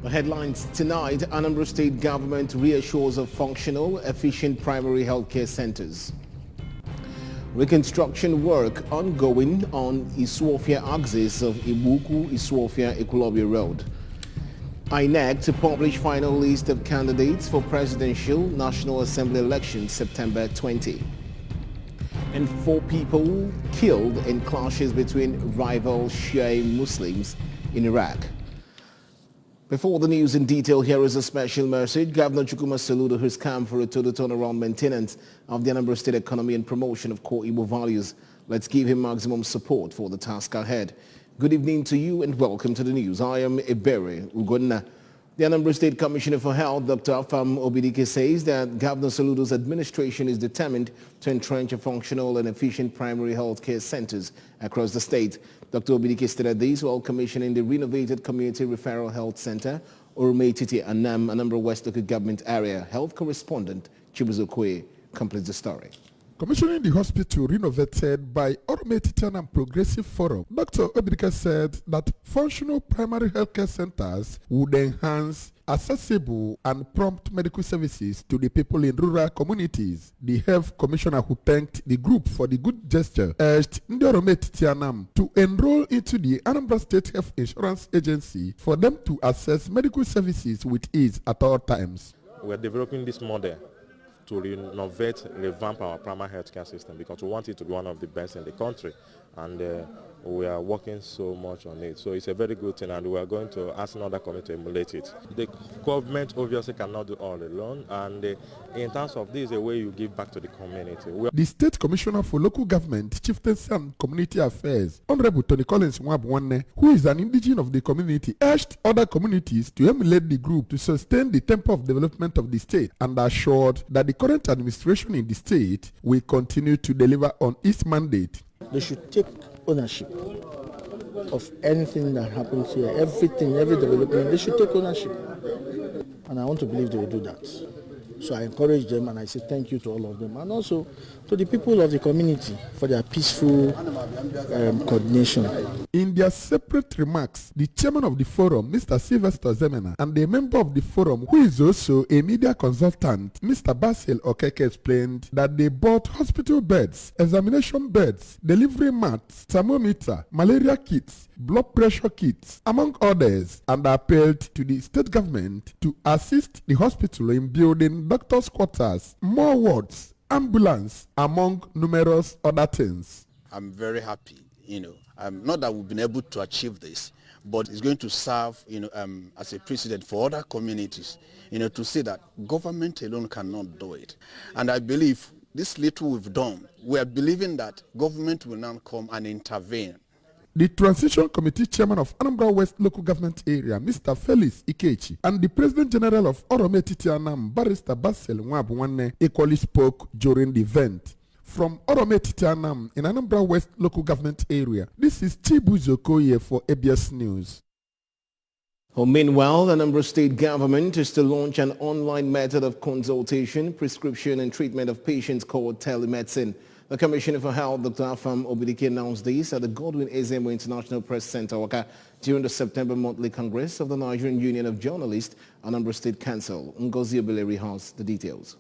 The headlines tonight: Anambra State government reassures of functional, efficient primary healthcare centers. Reconstruction work ongoing on Isuofia axis of Ibuku-Isuofia-Ekulobia Road. INEC to publish final list of candidates for Presidential National Assembly elections September 20. And 4 people killed in clashes between rival Shia Muslims in Iraq. Before the news in detail, here is a special message. Governor Chukwuma Soludo has come for a total turnaround maintenance of the Anambra State economy and promotion of core Igbo values. Let's give him maximum support for the task ahead. Good evening to you and welcome to the news. I am Ebere Ugonna. The Anambra State Commissioner for Health, Dr. Afam Obidike, says that Governor Soludo's administration is determined to entrench a functional and efficient primary health care centers across the state. Dr. Obidike stated this while commissioning the renovated Community Referral Health Center, Orumetiti Anam, Anambra West Local Government Area. Health correspondent Chibuzo Kwe completes the story. Commissioning the hospital renovated by Orumetiti and Progressive Forum, Dr. Obidike said that functional primary healthcare centers would enhance accessible and prompt medical services to the people in rural communities. The health commissioner, who thanked the group for the good gesture, urged Ndi Orumetiti Anam to enroll into the Anambra State Health Insurance Agency for them to access medical services with ease at all times. We are developing this model to renovate, revamp our primary healthcare system because we want it to be one of the best in the country, and we are working so much on it. So it's a very good thing, and we are going to ask another committee to emulate it. The government obviously cannot do all alone, and in terms of this, a way you give back to the community. The State Commissioner for Local Government, Chieftaincy and Community Affairs, Honorable Tony Collins Nwabwanne, who is an indigene of the community, urged other communities to emulate the group to sustain the tempo of development of the state, and assured that the current administration in the state will continue to deliver on its mandate. They should take ownership of anything that happens here, everything, every development. They should take ownership, and I want to believe they will do that. So I encourage them, and I say thank you to all of them, and also to the people of the community for their peaceful coordination. In their separate remarks, the chairman of the forum, Mr. Sylvester Zemena, and a member of the forum, who is also a media consultant, Mr. Basil Okeke, explained that they bought hospital beds, examination beds, delivery mats, thermometer, malaria kits, blood pressure kits, among others, and appealed to the state government to assist the hospital in building doctors' quarters, more wards, ambulance, among numerous other things. I'm very happy, not that we've been able to achieve this, but it's going to serve, as a precedent for other communities, to say that government alone cannot do it. And I believe this little we've done, we are believing that government will now come and intervene. The Transition Committee Chairman of Anambra West Local Government Area, Mr. Felix Ikechi, and the President General of Orumetiti Anam, Barrister Basil Nwabwanne, equally spoke during the event. From Orumetiti Anam in Anambra West Local Government Area, this is Chibuzo Koye for ABS News. Well, meanwhile, the Anambra State government is to launch an online method of consultation, prescription and treatment of patients called telemedicine. The Commissioner for Health, Dr. Afam Obidike, announced this at the Godwin Ezemo International Press Center, Waka, during the September monthly Congress of the Nigerian Union of Journalists, Anambra State Council. Ngozi Obeleri has the details.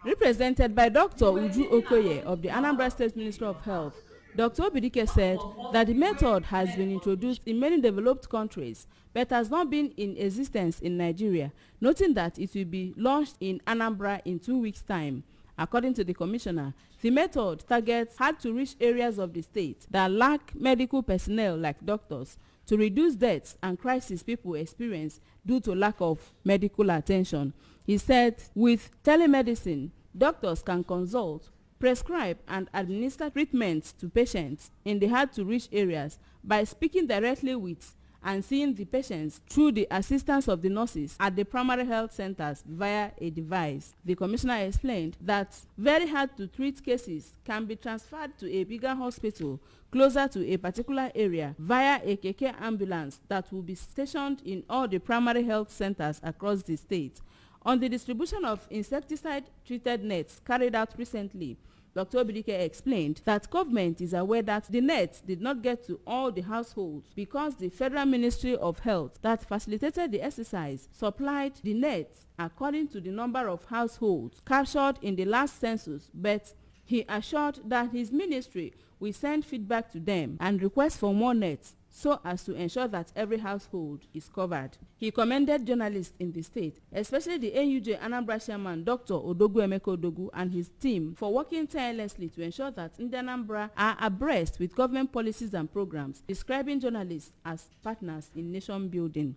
Represented by Dr. Uju Okoye of the Anambra State Ministry of Health, Dr. Obidike said that the method has been introduced in many developed countries but has not been in existence in Nigeria, noting that it will be launched in Anambra in 2 weeks' time. According to the commissioner, the method targets hard-to-reach areas of the state that lack medical personnel like doctors to reduce deaths and crises people experience due to lack of medical attention. He said with telemedicine, doctors can consult, prescribe and administer treatments to patients in the hard-to-reach areas by speaking directly with and seeing the patients through the assistance of the nurses at the primary health centers via a device. The commissioner explained that very hard-to-treat cases can be transferred to a bigger hospital closer to a particular area via a keke ambulance that will be stationed in all the primary health centers across the state. On the distribution of insecticide-treated nets carried out recently, Dr. Obidike explained that government is aware that the net did not get to all the households because the Federal Ministry of Health that facilitated the exercise supplied the net according to the number of households captured in the last census, but he assured that his ministry will send feedback to them and request for more nets so as to ensure that every household is covered. He commended journalists in the state, especially the NUJ Anambra chairman Dr. Odogwu Emeka Odogwu and his team for working tirelessly to ensure that Ndi Anambra are abreast with government policies and programs, describing journalists as partners in nation building.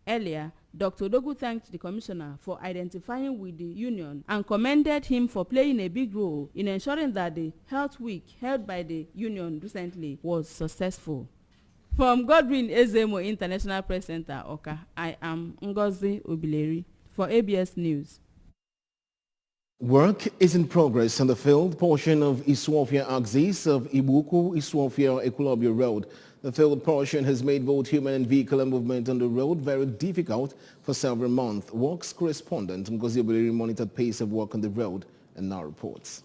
Earlier, Dr. Odogwu thanked the commissioner for identifying with the union and commended him for playing a big role in ensuring that the Health Week held by the union recently was successful. From Godwin Ezemo International Press Center, Oka, I am Ngozi Obileri for ABS News. Work is in progress on the field portion of Isuofia axis of Ibuku-Isuofia Ekulobia Road. The field portion has made both human and vehicular movement on the road very difficult for several months. Works correspondent Ngozi Obileri monitored pace of work on the road and now reports.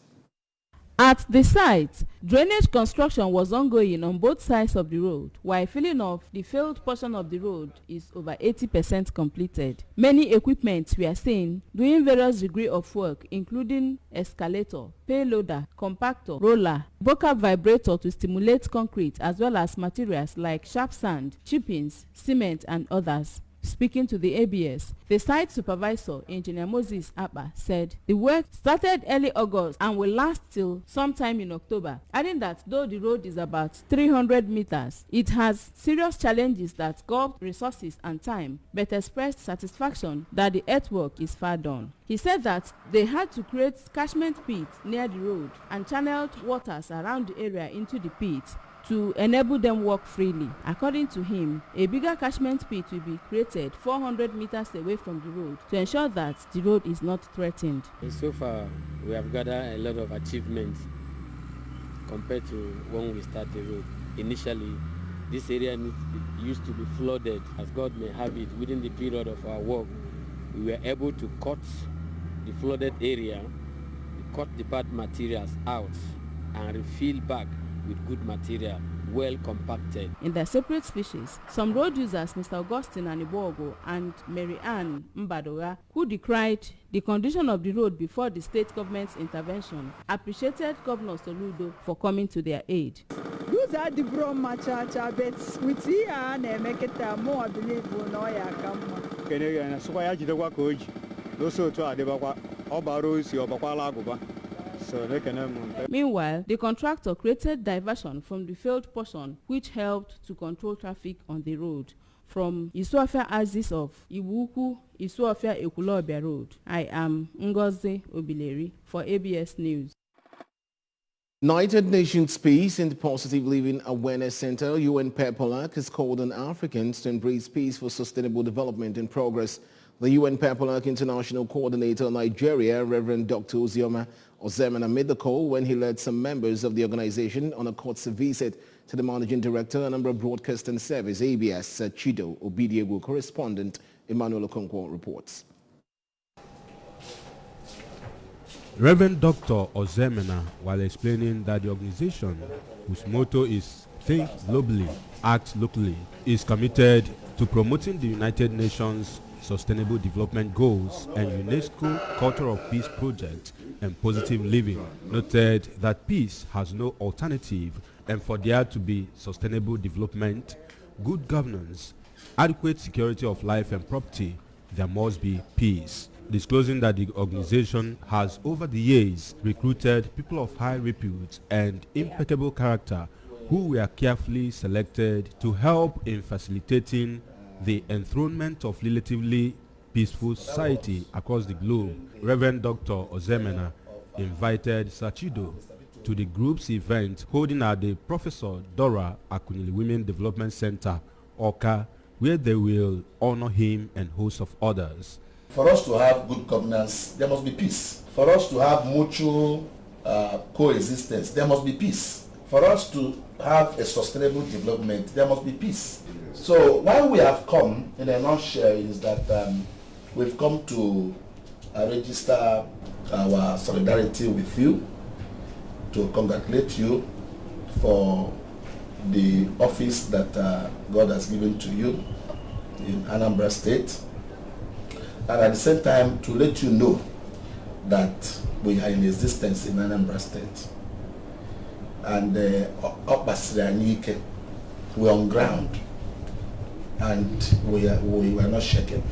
At the site, drainage construction was ongoing on both sides of the road, while filling of the failed portion of the road is over 80% completed. Many equipment were seen doing various degree of work, including escalator, payloader, compactor, roller, boca vibrator to stimulate concrete, as well as materials like sharp sand, chippings, cement, and others. Speaking to the ABS, the site supervisor, Engineer Moses Abba, said the work started early August and will last till sometime in October, adding that though the road is about 300 meters, it has serious challenges that gulp resources and time, but expressed satisfaction that the earthwork is far done. He said that they had to create catchment pits near the road and channeled waters around the area into the pit to enable them work freely. According to him, a bigger catchment pit will be created 400 meters away from the road to ensure that the road is not threatened. So far, we have gathered a lot of achievements compared to when we started the road. Initially, this area used to be flooded. As God may have it, within the period of our work, we were able to cut the flooded area, cut the bad materials out, and refill back with good material, well compacted. In their separate speeches, some road users, Mr. Augustine Anibogo and Mary Ann Mbadoga, who decried the condition of the road before the state government's intervention, appreciated Governor Soludo for coming to their aid. These are the bro machacha, but we see and make it more believable. No, I come. Can so I did work coach. Also, to Adebakwa, Obaros, your Bakwalagoba. Meanwhile, the contractor created diversion from the failed portion, which helped to control traffic on the road. From Isuofia axis of Ibuku-Isuofia Ekulobia Road, I am Ngozi Obileri for ABS News. United Nations Peace and Positive Living Awareness Center, UN PEPOLAC, has called on Africans to embrace peace for sustainable development and progress. The UN PEPOLAC International Coordinator of Nigeria, Reverend Dr. Uzoma Ozemena, made the call when he led some members of the organization on a courtesy visit to the Managing Director, Anambra Broadcasting Service, ABS, Chido Obidiegu. Correspondent Emmanuel Okonkwo reports. Reverend Dr. Ozemena, while explaining that the organization, whose motto is Think Globally, Act Locally, is committed to promoting the United Nations Sustainable Development Goals and UNESCO Culture of Peace Project and Positive Living, noted that peace has no alternative, and for there to be sustainable development, good governance, adequate security of life and property, there must be peace. Disclosing that the organization has over the years recruited people of high repute and impeccable character who were carefully selected to help in facilitating the enthronement of relatively peaceful society across the globe. Reverend Dr. Ozemena invited Sachido to the group's event holding at the Professor Dora Akunyili Women Development Center, Oka, where they will honor him and hosts of others. For us to have good governance, there must be peace. For us to have mutual coexistence, there must be peace. For us to have a sustainable development, there must be peace. So why we have come, in a nutshell, is that we've come to register our solidarity with you to congratulate you for the office that God has given to you in Anambra State, and at the same time to let you know that we are in existence in Anambra State, and we're on ground, and we are not shaken.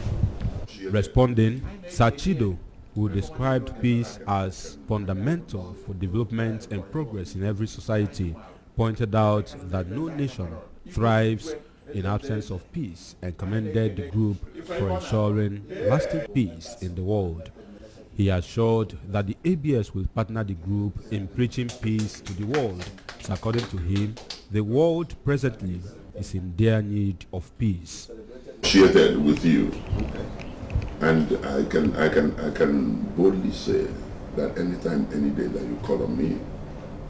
Responding, Sachido, who described peace as fundamental for development and progress in every society, pointed out that no nation thrives in absence of peace and commended the group for ensuring lasting peace in the world. He assured that the ABS will partner the group in preaching peace to the world, so according to him, the world presently is in dire need of peace. Shared with you, and I can boldly say that anytime, any day that you call on me,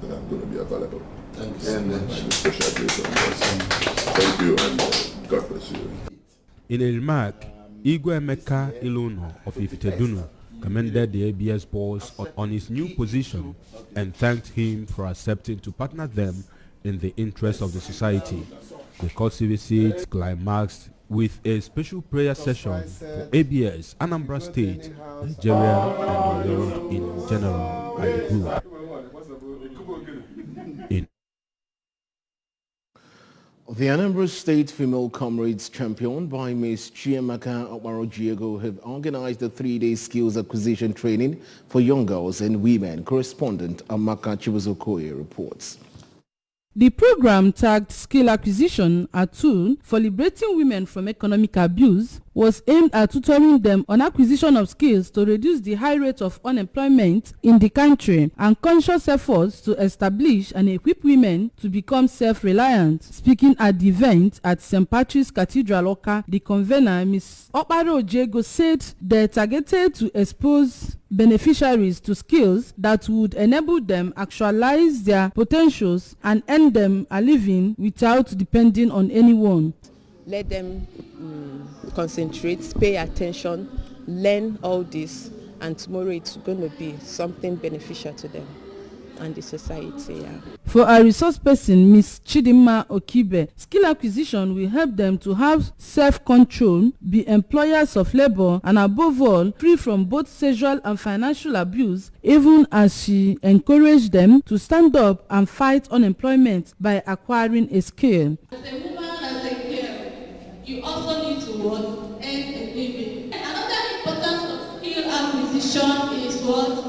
that I'm going to be available. Thank you so much. Thank you, and God bless you. In a remark, Igwe Emeka Iluno of Ifitedunu commended the ABS boss on his new position and thanked him for accepting to partner them in the interest of the society. The courtesy visit climaxed with a special prayer session for ABS, Anambra State, Nigeria, and the world in general by the group. The Anambra State Female Comrades, championed by Ms. Chiamaka Okmarojiego, have organized a 3-day skills acquisition training for young girls and women. Correspondent Amaka Chibuzokoye reports. The program, tagged Skill Acquisition, a tool for liberating women from economic abuse, was aimed at tutoring them on acquisition of skills to reduce the high rate of unemployment in the country and conscious efforts to establish and equip women to become self-reliant. Speaking at the event at St. Patrick's Cathedral, Oka, the convener, Ms. Okmarojiego, said they targeted to expose beneficiaries to skills that would enable them actualize their potentials and earn them a living without depending on anyone. Let them concentrate, pay attention, learn all this, and tomorrow it's going to be something beneficial to them and the society. Yeah. For a resource person, Ms. Chidima Okibe, skill acquisition will help them to have self-control, be employers of labor, and above all, free from both sexual and financial abuse, even as she encouraged them to stand up and fight unemployment by acquiring a skill. As a woman, as a girl, you also need to earn a living. Another importance of skill acquisition is what?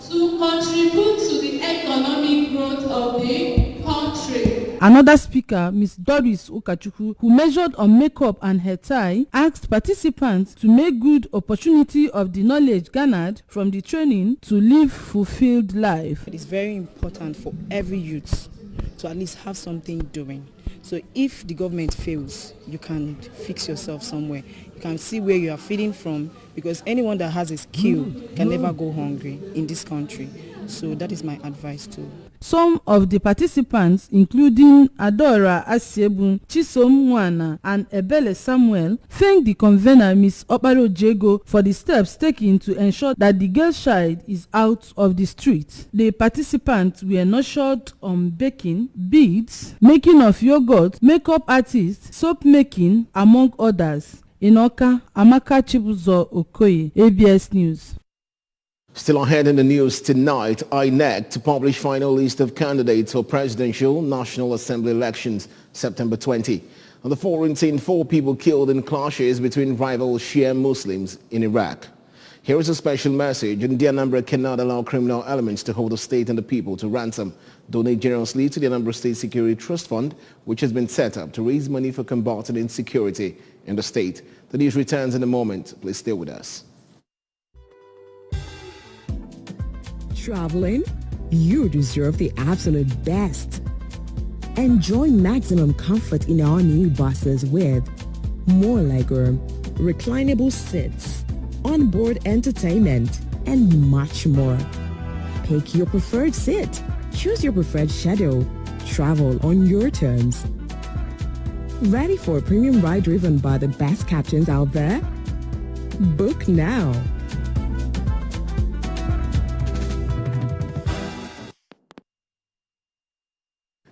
To contribute to the economic growth of the country. Another speaker, Ms. Doris Ukachukwu, who measured on makeup and hair tie, asked participants to make good opportunity of the knowledge garnered from the training to live fulfilled life. It is very important for every youth to at least have something doing. So if the government fails, you can fix yourself somewhere. You can see where you are feeding from, because anyone that has a skill can never go hungry in this country. So that is my advice too. Some of the participants, including Adora Asiebun, Chisom Mwana, and Ebele Samuel, thanked the convener, Ms. Okmarojiego, for the steps taken to ensure that the girl child is out of the streets. The participants were nurtured on baking, beads, making of yogurt, makeup artists, soap making, among others. In Oka, Amaka Chibuzo Okoye, ABS News. Still ahead in the news tonight, INEC to publish final list of candidates for presidential National Assembly elections September 20. On the foreign scene, 4 people killed in clashes between rival Shia Muslims in Iraq. Here is a special message. The Anambra cannot allow criminal elements to hold the state and the people to ransom. Donate generously to the Anambra State Security Trust Fund, which has been set up to raise money for combating insecurity in the state. The news returns in a moment. Please stay with us. Traveling? You deserve the absolute best. Enjoy maximum comfort in our new buses with more legroom, reclinable seats, onboard entertainment, and much more. Pick your preferred seat. Choose your preferred schedule. Travel on your terms. Ready for a premium ride driven by the best captains out there? Book now.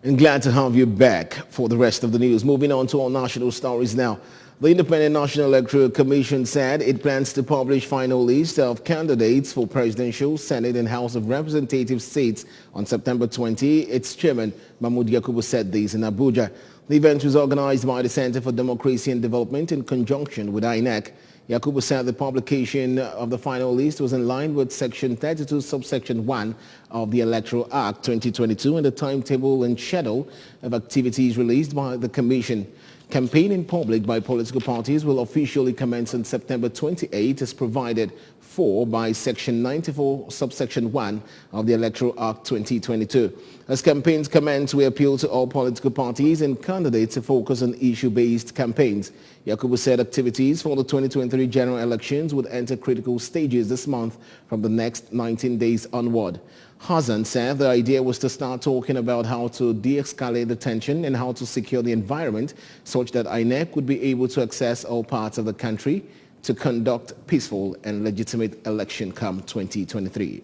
And glad to have you back for the rest of the news. Moving on to our national stories now. The Independent National Electoral Commission said it plans to publish final list of candidates for presidential, Senate and House of Representatives seats on September 20. Its chairman, Mahmoud Yakubu, said this in Abuja. The event was organized by the Center for Democracy and Development in conjunction with INEC. Yakubu said the publication of the final list was in line with Section 32, subsection 1 of the Electoral Act 2022 and the timetable and schedule of activities released by the Commission. Campaign in public by political parties will officially commence on September 28 as provided for by Section 94, subsection 1 of the Electoral Act 2022. As campaigns commence, we appeal to all political parties and candidates to focus on issue-based campaigns. Yakubu said activities for the 2023 general elections would enter critical stages this month from the next 19 days onward. Hassan said the idea was to start talking about how to de-escalate the tension and how to secure the environment such that INEC would be able to access all parts of the country to conduct peaceful and legitimate election come 2023.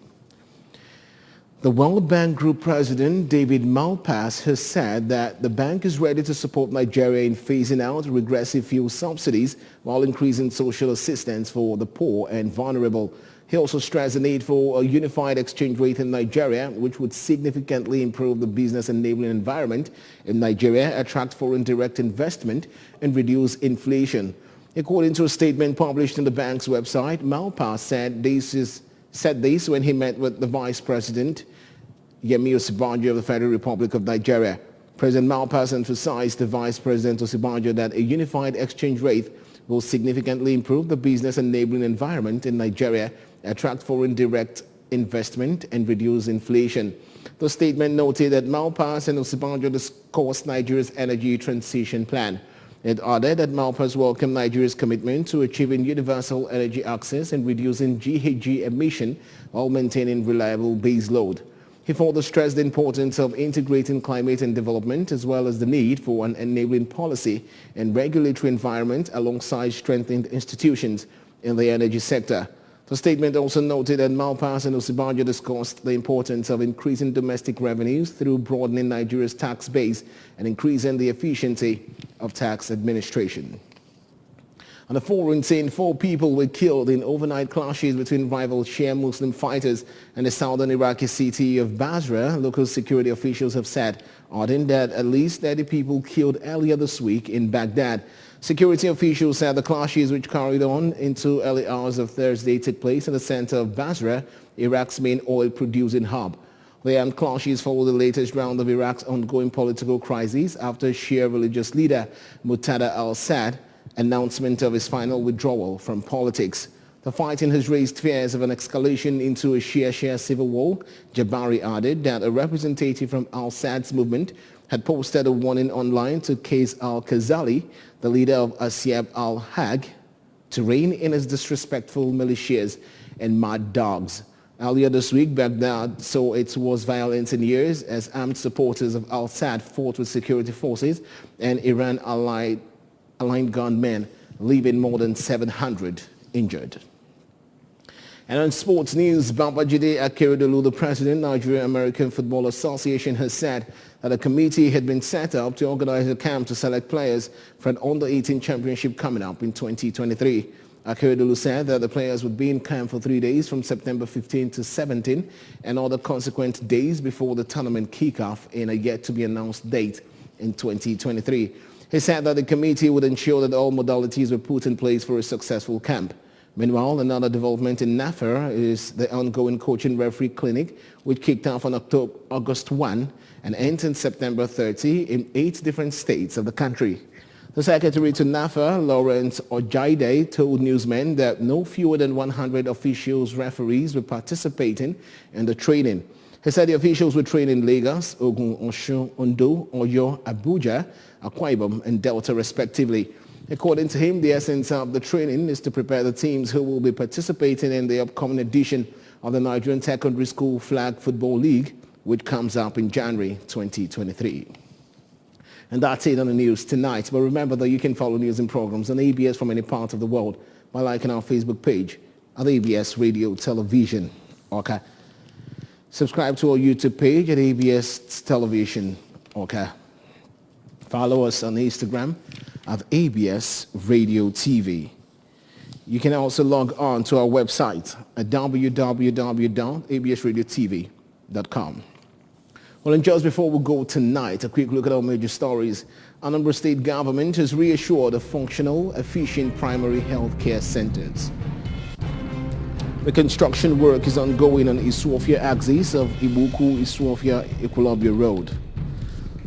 The World Bank Group President David Malpass has said that the bank is ready to support Nigeria in phasing out regressive fuel subsidies while increasing social assistance for the poor and vulnerable. He also stressed the need for a unified exchange rate in Nigeria, which would significantly improve the business enabling environment in Nigeria, attract foreign direct investment, and reduce inflation. According to a statement published on the bank's website, Malpass said this when he met with the Vice President, Yemi Osinbajo of the Federal Republic of Nigeria. President Malpass emphasized to Vice President Osinbajo that a unified exchange rate will significantly improve the business enabling environment in Nigeria, attract foreign direct investment, and reduce inflation. The statement noted that Malpass and Osinbajo discussed Nigeria's energy transition plan. It added that Malpass welcomed Nigeria's commitment to achieving universal energy access and reducing GHG emission while maintaining reliable base load. He further stressed the importance of integrating climate and development as well as the need for an enabling policy and regulatory environment alongside strengthened institutions in the energy sector. The statement also noted that Malpass and Osinbajo discussed the importance of increasing domestic revenues through broadening Nigeria's tax base and increasing the efficiency of tax administration. On a foreign scene, 4 people were killed in overnight clashes between rival Shia Muslim fighters and the southern Iraqi city of Basra, local security officials have said, adding that at least 30 people killed earlier this week in Baghdad. Security officials said the clashes, which carried on into early hours of Thursday, took place in the center of Basra, Iraq's main oil-producing hub. The armed clashes follow the latest round of Iraq's ongoing political crisis after Shia religious leader Muqtada al-Sadr announcement of his final withdrawal from politics. The fighting has raised fears of an escalation into a Shia civil war. Jabari added that a representative from al-Sadr's movement had posted a warning online to Qais al-Khazali, the leader of Asyab al-Haq, to rein in his disrespectful militias and mad dogs. Earlier this week, Baghdad saw its worst violence in years as armed supporters of al-Sadr fought with security forces and Iran-aligned gunmen, leaving more than 700 injured. And on sports news, Babajide Akeredolu, the president of Nigeria American Football Association, has said that a committee had been set up to organize a camp to select players for an under-18 championship coming up in 2023. Akeredolu said that the players would be in camp for 3 days from September 15 to 17 and other consequent days before the tournament kickoff in a yet-to-be-announced date in 2023. He said that the committee would ensure that all modalities were put in place for a successful camp. Meanwhile, another development in NAFER is the ongoing coaching referee clinic, which kicked off on August 1 and ends on September 30 in 8 different states of the country. The secretary to NAFER, Lawrence Ojaide, told newsmen that no fewer than 100 officials referees were participating in the training. He said the officials were trained in Lagos, Ogun, Osun, Ondo, Oyo, Abuja, Akwa Ibom, and Delta respectively. According to him, the essence of the training is to prepare the teams who will be participating in the upcoming edition of the Nigerian Secondary School Flag Football League, which comes up in January 2023. And that's it on the news tonight. But remember that you can follow news and programs on ABS from any part of the world by liking our Facebook page at ABS Radio Television. Okay. Subscribe to our YouTube page at ABS Television. Okay. Follow us on Instagram at ABS Radio TV. You can also log on to our website at www.absradiotv.com. Well, and just before we go tonight, a quick look at our major stories. Anambra State government has reassured of functional, efficient primary health care centers. The construction work is ongoing on Iswafia axis of Ibuku-Iswafia-Ekulobia Road.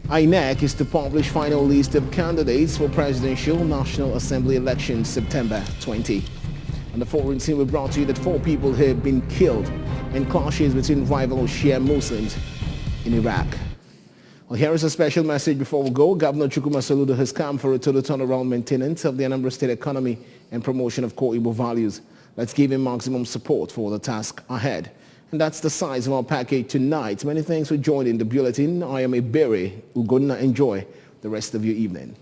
INEC is to publish final list of candidates for Presidential National Assembly elections September 20. And the foreign scene, we brought to you that 4 people have been killed in clashes between rival Shia Muslims in Iraq. Well, here is a special message before we go. Governor Chukwuma Soludo has come for a total turnaround maintenance of the Anambra State economy and promotion of core Igbo values. Let's give him maximum support for the task ahead. And that's the size of our package tonight. Many thanks for joining the bulletin. I am Ebere Ugonna. Enjoy the rest of your evening.